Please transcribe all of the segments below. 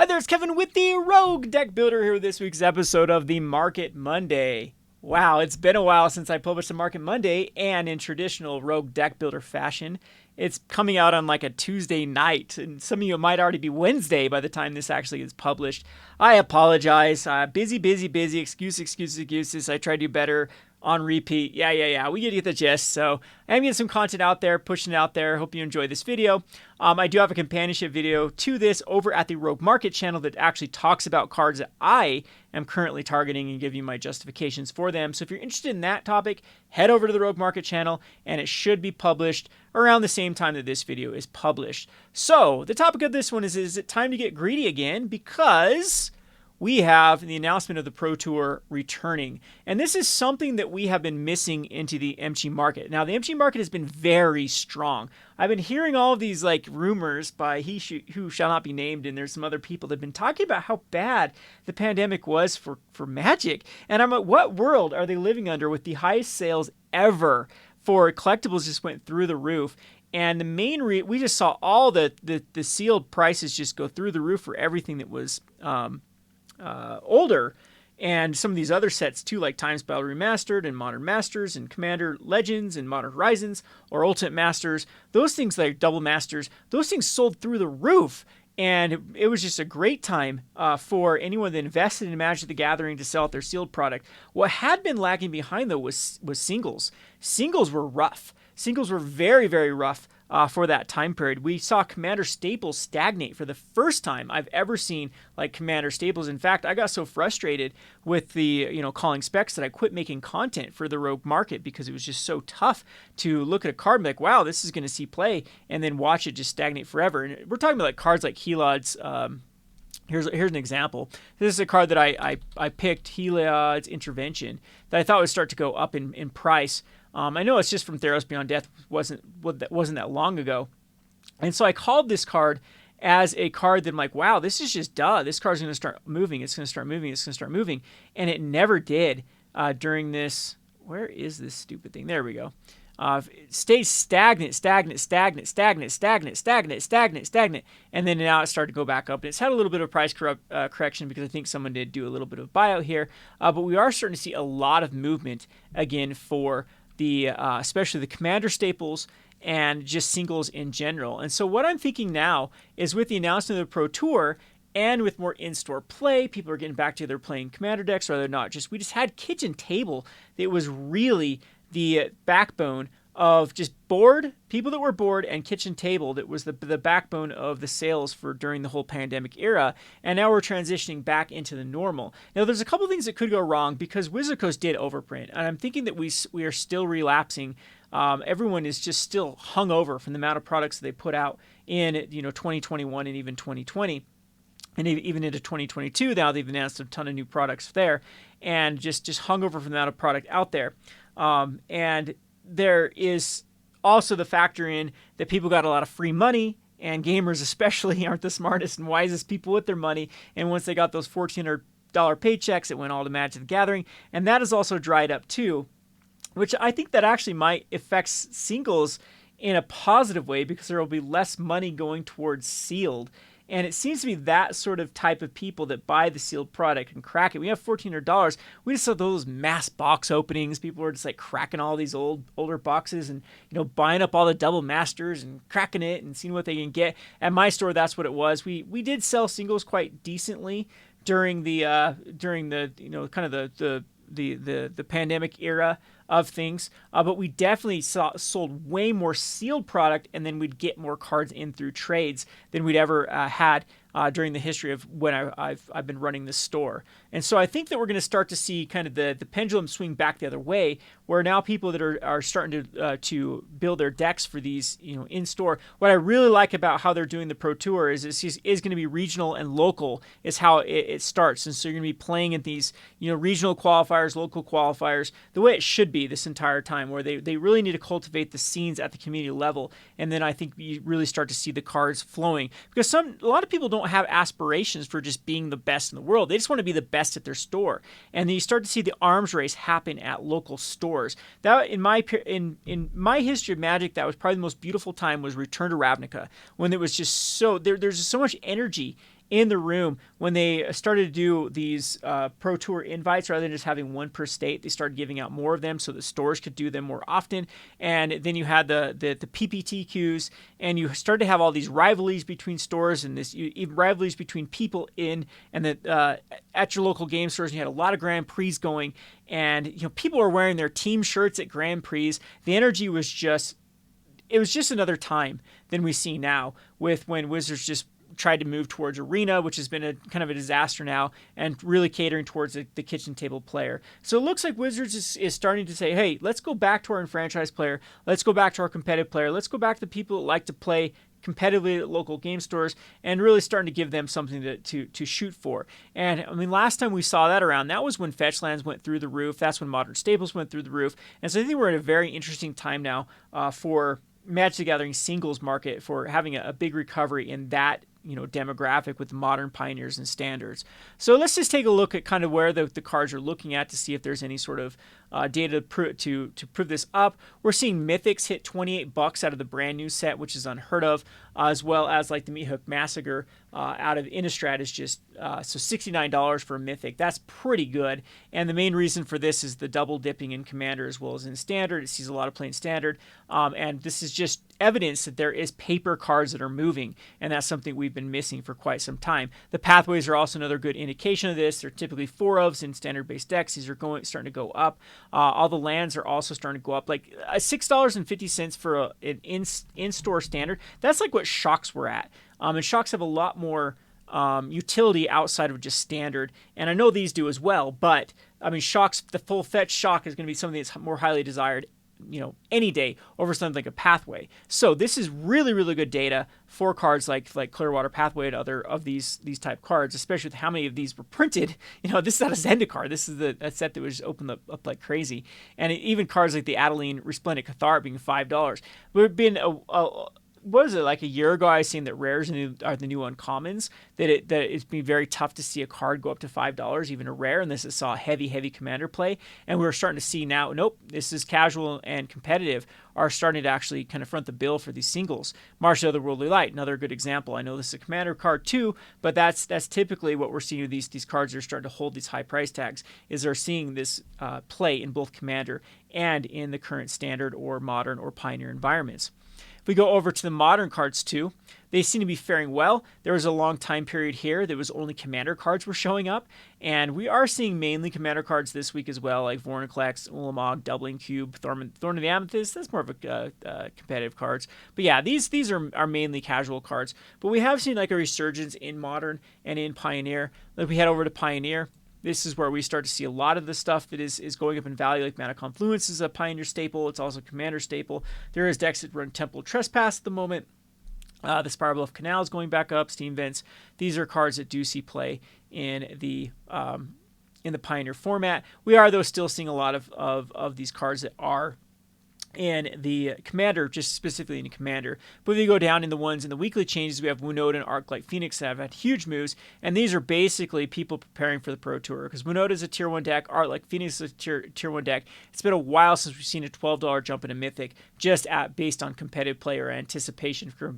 there, it's Kevin with the Rogue Deck Builder here with this week's episode of the Market Monday. Wow, it's been a while since I published the Market Monday, and in traditional Rogue Deck Builder fashion, it's coming out on like a Tuesday night, and some of you might already be Wednesday by the time this actually is published. I apologize. Busy, excuses. I try to do better on repeat. Yeah. We get the gist. So I'm getting some content out there, pushing it out there. Hope you enjoy this video. I do have a companionship video to this over at the Rogue Market channel that actually talks about cards that I am currently targeting and give you my justifications for them. So if you're interested in that topic, head over to the Rogue Market channel, and it should be published around the same time that this video is published. So the topic of this one is it time to get greedy again? Because we have the announcement of the Pro Tour returning. And this is something that we have been missing into the MTG market. Now, the MTG market has been very strong. I've been hearing all of these like rumors by who shall not be named, and there's some other people that have been talking about how bad the pandemic was for Magic. And I'm like, what world are they living under with the highest sales ever for collectibles just went through the roof? And the main we just saw all the sealed prices just go through the roof for everything that was older, and some of these other sets too, like Time Spell Remastered and Modern Masters and Commander Legends and Modern Horizons or Ultimate Masters. Those things like Double Masters, those things sold through the roof. And it was just a great time for anyone that invested in Magic the Gathering to sell out their sealed product. What had been lagging behind, though, was singles. Singles were rough. Singles were very, very rough for that time period. We saw Commander Staples stagnate for the first time I've ever seen like Commander Staples. In fact, I got so frustrated with the calling specs that I quit making content for the Rogue Market because it was just so tough to look at a card and be like, wow, this is going to see play, and then watch it just stagnate forever. And we're talking about like cards like Heliod's. Here's an example. This is a card that I picked, Heliod's Intervention, that I thought would start to go up in price. I know it's just from Theros Beyond Death, wasn't that long ago. And so I called this card as a card that I'm like, wow, this is just duh. This card's going to start moving. It's going to start moving. And it never did during this. Where is this stupid thing? There we go. It stays stagnant. And then now it started to go back up. And it's had a little bit of price correction because I think someone did do a little bit of buyout here. But we are starting to see a lot of movement again for the especially the Commander Staples and just singles in general. And so what I'm thinking now is with the announcement of the Pro Tour and with more in-store play, people are getting back to their playing Commander decks, or they're not. We just had Kitchen Table that was really the backbone of just people that were bored, and Kitchen Table that was the backbone of the sales for during the whole pandemic era. And now we're transitioning back into the normal. Now there's a couple things that could go wrong because Wizard Coast did overprint, and I'm thinking that we are still relapsing. Everyone is just still hung over from the amount of products that they put out in 2021 and even 2020. And even into 2022 now, they've announced a ton of new products there, and just hung over from the amount of product out there. And there is also the factor in that people got a lot of free money, and gamers especially aren't the smartest and wisest people with their money. And once they got those $1,400 paychecks, it went all to Magic the Gathering. And that has also dried up too, which I think that actually might affect singles in a positive way because there will be less money going towards sealed. And it seems to be that sort of type of people that buy the sealed product and crack it. We have $1,400. We just saw those mass box openings. People were just like cracking all these older boxes and buying up all the double masters and cracking it and seeing what they can get. At my store, that's what it was. We did sell singles quite decently during the kind of the pandemic era of things, but we definitely sold way more sealed product, and then we'd get more cards in through trades than we'd ever had during the history of when I've been running this store. And so I think that we're going to start to see kind of the pendulum swing back the other way, where now people that are starting to build their decks for these in store. What I really like about how they're doing the Pro Tour is going to be regional and local is how it starts. And so you're going to be playing at these regional qualifiers, local qualifiers, the way it should be this entire time, where they really need to cultivate the scenes at the community level. And then I think you really start to see the cards flowing, because a lot of people don't have aspirations for just being the best in the world. They just want to be the best at their store. And then you start to see the arms race happen at local stores. That in my history of Magic, that was probably the most beautiful time was Return to Ravnica, when it was just so there's just so much energy in the room when they started to do these Pro Tour invites rather than just having one per state. They started giving out more of them so the stores could do them more often. And then you had the PPTQs, and you started to have all these rivalries between stores and even rivalries between people in and at your local game stores. And you had a lot of Grand Prix going, and people were wearing their team shirts at Grand Prix. The energy was just another time than we see now, with when Wizards just tried to move towards Arena, which has been a kind of a disaster now, and really catering towards the kitchen table player. So it looks like Wizards is starting to say, hey, let's go back to our enfranchised player. Let's go back to our competitive player. Let's go back to the people that like to play competitively at local game stores, and really starting to give them something to shoot for. And I mean, last time we saw that around, that was when fetch lands went through the roof. That's when modern staples went through the roof. And so I think we're in a very interesting time now for Magic the Gathering singles market, for having a big recovery in that demographic with the modern, pioneers, and standards. So let's just take a look at kind of where the cards are looking at to see if there's any sort of data to prove this up. We're seeing Mythics hit $28 out of the brand new set, which is unheard of, as well as like the Meat Hook Massacre out of Innistrad is just so $69 for a Mythic. That's pretty good. And the main reason for this is the double dipping in Commander as well as in Standard. It sees a lot of play in Standard, and this is just evidence that there is paper cards that are moving, and that's something we've been missing for quite some time. The pathways are also another good indication of this. They're typically 4-ofs in standard-based decks. These are starting to go up. All the lands are also starting to go up. Like $6.50 for an in-store standard. That's like what Shocks were at. And Shocks have a lot more utility outside of just standard, and I know these do as well. But I mean, Shocks, the full fetch Shock is going to be something that's more highly desired any day over something like a Pathway. So this is really, really good data for cards like Clearwater Pathway and other of these type cards, especially with how many of these were printed. This is not a Zendikar. This is a set that was opened up like crazy. And even cards like the Adeline Resplendent Cathar being $5. We've been what was it, like a year ago, I was saying that rares are the new uncommons, that it's been very tough to see a card go up to $5, even a rare, and this is saw heavy commander play, and we're starting to see now, nope, this is casual and competitive, are starting to actually kind of front the bill for these singles. Martial of the Worldly Light, another good example. I know this is a commander card too, but that's typically what we're seeing with these cards that are starting to hold these high price tags, is they're seeing this play in both commander and in the current standard or modern or pioneer environments. If we go over to the modern cards too, they seem to be faring well. There was a long time period here that was only commander cards were showing up, and we are seeing mainly commander cards this week as well, like Vorinclex, Ulamog, Doubling Cube, Thorn of the Amethyst. That's more of a competitive cards. But yeah, these are mainly casual cards. But we have seen like a resurgence in modern and in pioneer. Like we head over to pioneer. This is where we start to see a lot of the stuff that is going up in value, like Mana Confluence is a Pioneer staple. It's also a Commander staple. There is decks that run Temple Trespass at the moment. The Spiral of Canal is going back up. Steam Vents. These are cards that do see play in the Pioneer format. We are, though, still seeing a lot of these cards that are in the Commander, just specifically in Commander. But if you go down in the ones in the weekly changes, we have Wunoda and Arclight Phoenix that have had huge moves, and these are basically people preparing for the Pro Tour, because Wunoda is a Tier 1 deck, Arclight Phoenix is a tier 1 deck. It's been a while since we've seen a $12 jump in a Mythic, just based on competitive play or anticipation for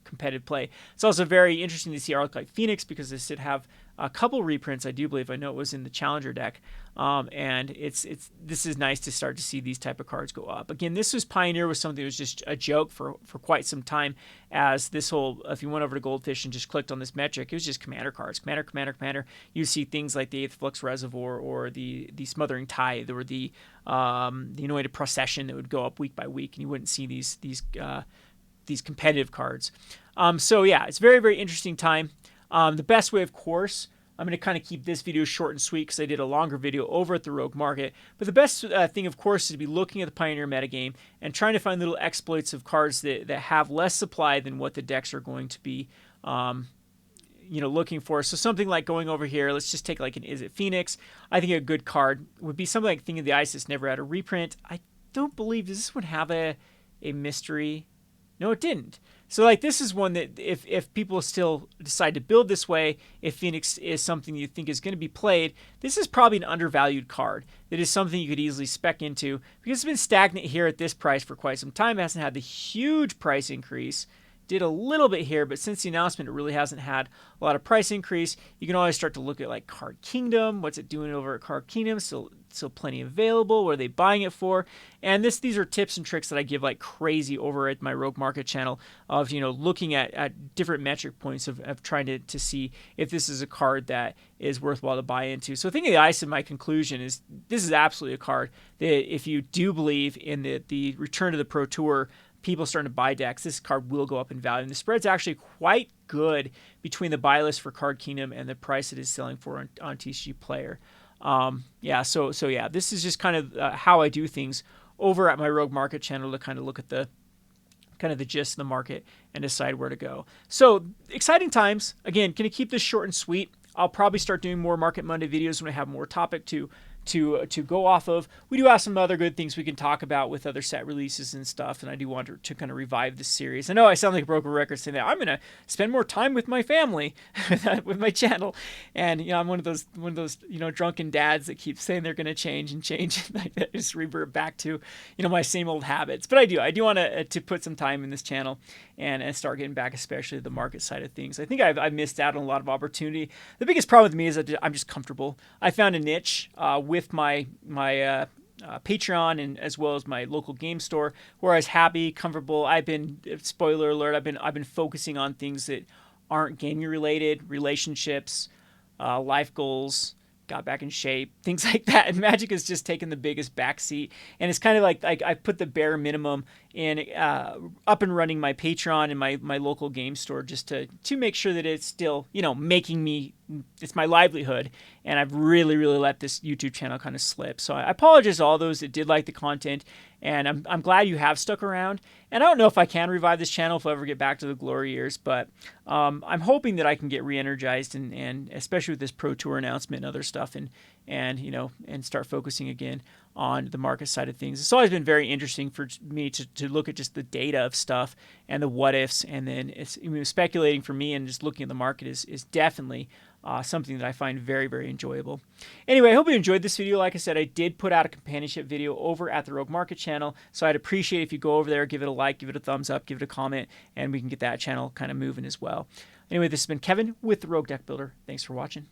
competitive play. It's also very interesting to see Arclight Phoenix, because this did have a couple reprints, I do believe. I know it was in the Challenger deck, and this is nice to start to see these type of cards go up. Again, this was Pioneer was something that was just a joke for quite some time, as this whole, if you went over to Goldfish and just clicked on this metric, it was just commander cards, commander. You see things like the 8th Flux Reservoir or the Smothering Tide, or the Anointed Procession that would go up week by week, and you wouldn't see these competitive cards. So yeah, it's very, very interesting time. The best way, of course, I'm going to kind of keep this video short and sweet because I did a longer video over at the Rogue Market. But the best thing, of course, is to be looking at the Pioneer metagame and trying to find little exploits of cards that have less supply than what the decks are going to be looking for. So something like going over here, let's just take like an Is It Phoenix. I think a good card would be something like Thing of the Ice that's never had a reprint. I don't believe, does this one have a mystery? No, it didn't. So like this is one that if people still decide to build this way, if Phoenix is something you think is going to be played, this is probably an undervalued card. That is something you could easily spec into, because it's been stagnant here at this price for quite some time. It hasn't had the huge price increase. did a little bit here, but since the announcement, it really hasn't had a lot of price increase. You can always start to look at like Card Kingdom. What's it doing over at Card Kingdom? Still plenty available. What are they buying it for? And these are tips and tricks that I give like crazy over at my Rogue Market channel of, looking at different metric points of trying to see if this is a card that is worthwhile to buy into. So I think the ice in my conclusion is this is absolutely a card that if you do believe in the return to the Pro Tour, people starting to buy decks, this card will go up in value. And the spread's actually quite good between the buy list for Card Kingdom and the price it is selling for on TCG Player. So this is just kind of how I do things over at my Rogue Market channel to kind of look at the gist of the market and decide where to go. So exciting times. Again, going to keep this short and sweet. I'll probably start doing more Market Monday videos when I have more topic to go off of. We do have some other good things we can talk about with other set releases and stuff, and I do want to kind of revive this series. I know I sound like a broken record saying that I'm going to spend more time with my family with my channel, and I'm one of those drunken dads that keep saying they're going to change and I just revert back to my same old habits. But I do want to put some time in this channel and start getting back, especially the market side of things. I think I've missed out on a lot of opportunity. The biggest problem with me is that I'm just comfortable. I found a niche with my Patreon and as well as my local game store where I was happy, comfortable. Spoiler alert, I've been focusing on things that aren't gaming related, relationships, life goals, got back in shape, things like that. And Magic has just taken the biggest backseat. And it's kind of like I put the bare minimum in up and running my Patreon and my local game store just to make sure that it's still, making me, it's my livelihood. And I've really, really let this YouTube channel kind of slip. So I apologize to all those that did like the content. And I'm glad you have stuck around. And I don't know if I can revive this channel if I ever get back to the glory years, but I'm hoping that I can get re-energized and especially with this Pro Tour announcement and other stuff and start focusing again on the market side of things. It's always been very interesting for me to look at just the data of stuff and the what ifs, and then speculating for me and just looking at the market is definitely something that I find very, very enjoyable. Anyway, I hope you enjoyed this video. Like I said, I did put out a companionship video over at the Rogue Market channel, so I'd appreciate if you go over there, give it a like, give it a thumbs up, give it a comment, and we can get that channel kind of moving as well. Anyway, this has been Kevin with the Rogue Deck Builder. Thanks for watching.